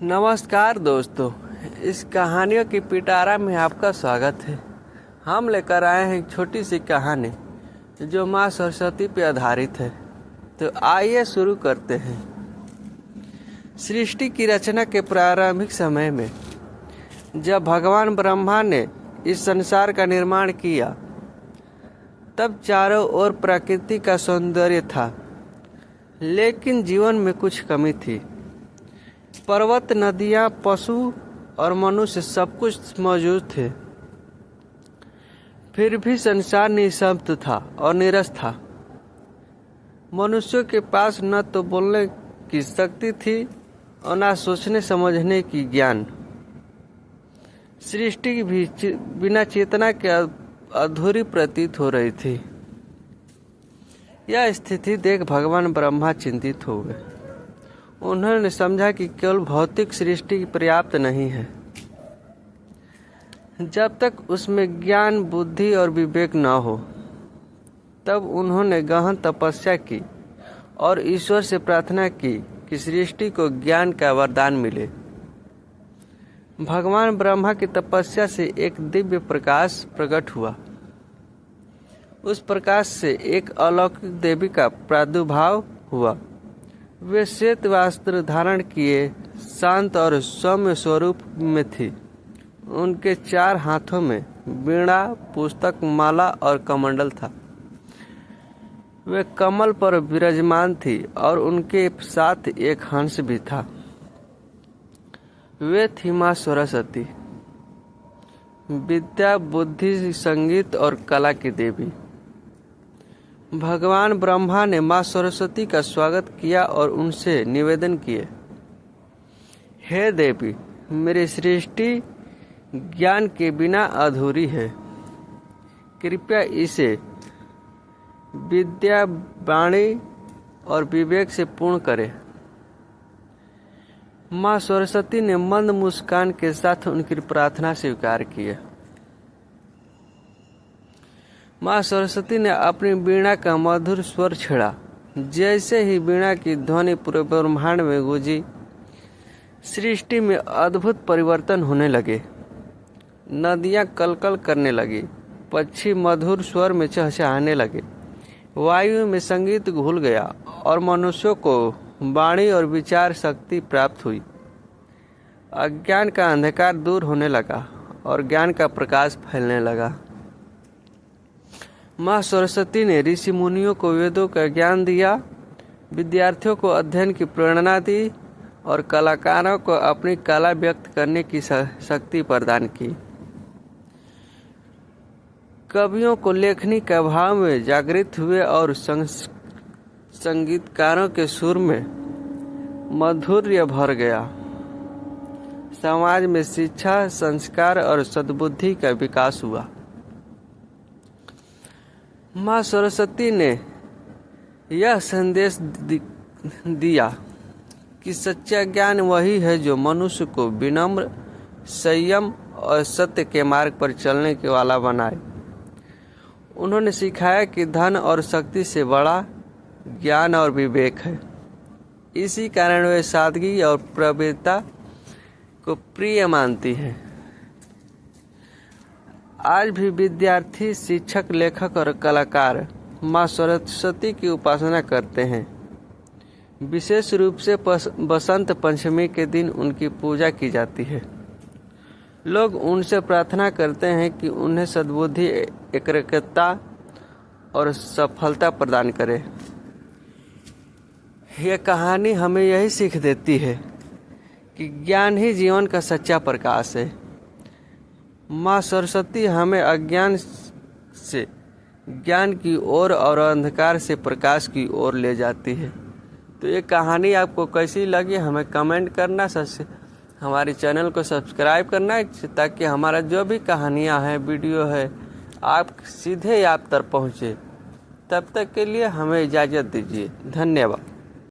नमस्कार दोस्तों, इस कहानियों की पिटारा में आपका स्वागत है। हम लेकर आए हैं एक छोटी सी कहानी जो माँ सरस्वती पर आधारित है। तो आइए शुरू करते हैं। सृष्टि की रचना के प्रारंभिक समय में जब भगवान ब्रह्मा ने इस संसार का निर्माण किया, तब चारों ओर प्रकृति का सौंदर्य था, लेकिन जीवन में कुछ कमी थी। पर्वत, नदियाँ, पशु और मनुष्य सब कुछ मौजूद थे, फिर भी संसार निःशब्द था और नीरस था। मनुष्यों के पास न तो बोलने की शक्ति थी और न सोचने समझने की ज्ञान। सृष्टि भी बिना चेतना के अधूरी प्रतीत हो रही थी। यह स्थिति देख भगवान ब्रह्मा चिंतित हो गए। उन्होंने समझा कि केवल भौतिक सृष्टि पर्याप्त नहीं है। जब तक उसमें ज्ञान, बुद्धि और विवेक न हो, तब उन्होंने गहन तपस्या की और ईश्वर से प्रार्थना की कि सृष्टि को ज्ञान का वरदान मिले। भगवान ब्रह्मा की तपस्या से एक दिव्य प्रकाश प्रकट हुआ। उस प्रकाश से एक अलौकिक देवी का प्रादुर्भाव हुआ। वे श्वेत वस्त्र धारण किए, शांत और सौम्य स्वरूप में थी। उनके 4 हाथों में वीणा, पुस्तक, माला और कमंडल था। वे कमल पर विराजमान थी और उनके साथ एक हंस भी था। वे थी माँ सरस्वती, विद्या, बुद्धि, संगीत और कला की देवी। भगवान ब्रह्मा ने माँ सरस्वती का स्वागत किया और उनसे निवेदन किए, हे देवी, मेरी सृष्टि ज्ञान के बिना अधूरी है। कृपया इसे विद्या, वाणी और विवेक से पूर्ण करें। माँ सरस्वती ने मंद मुस्कान के साथ उनकी प्रार्थना स्वीकार की। माँ सरस्वती ने अपनी वीणा का मधुर स्वर छेड़ा। जैसे ही वीणा की ध्वनि पूरे ब्रह्मांड में गूंजी, सृष्टि में अद्भुत परिवर्तन होने लगे। नदियाँ कलकल करने लगी, पक्षी मधुर स्वर में चहचहाने लगे, वायु में संगीत घुल गया और मनुष्यों को वाणी और विचार शक्ति प्राप्त हुई। अज्ञान का अंधकार दूर होने लगा और ज्ञान का प्रकाश फैलने लगा। माँ सरस्वती ने ऋषि मुनियों को वेदों का ज्ञान दिया, विद्यार्थियों को अध्ययन की प्रेरणा दी और कलाकारों को अपनी कला व्यक्त करने की शक्ति प्रदान की। कवियों को लेखनी का भाव में जागृत हुए और संगीतकारों के सुर में माधुर्य भर गया। समाज में शिक्षा, संस्कार और सद्बुद्धि का विकास हुआ। माँ सरस्वती ने यह संदेश दिया कि सच्चा ज्ञान वही है जो मनुष्य को विनम्र, संयम और सत्य के मार्ग पर चलने के वाला बनाए। उन्होंने सिखाया कि धन और शक्ति से बड़ा ज्ञान और विवेक है। इसी कारण वे सादगी और पवित्रता को प्रिय मानती हैं। आज भी विद्यार्थी, शिक्षक, लेखक और कलाकार माँ सरस्वती की उपासना करते हैं। विशेष रूप से बसंत पंचमी के दिन उनकी पूजा की जाती है। लोग उनसे प्रार्थना करते हैं कि उन्हें सद्बुद्धि, एकाग्रता और सफलता प्रदान करे। यह कहानी हमें यही सीख देती है कि ज्ञान ही जीवन का सच्चा प्रकाश है। माँ सरस्वती हमें अज्ञान से ज्ञान की ओर और अंधकार से प्रकाश की ओर ले जाती है। तो ये कहानी आपको कैसी लगी हमें कमेंट करना, हमारे चैनल को सब्सक्राइब करना, ताकि हमारा जो भी कहानियाँ हैं, वीडियो है, आप सीधे आप तक पहुँचे। तब तक के लिए हमें इजाज़त दीजिए। धन्यवाद।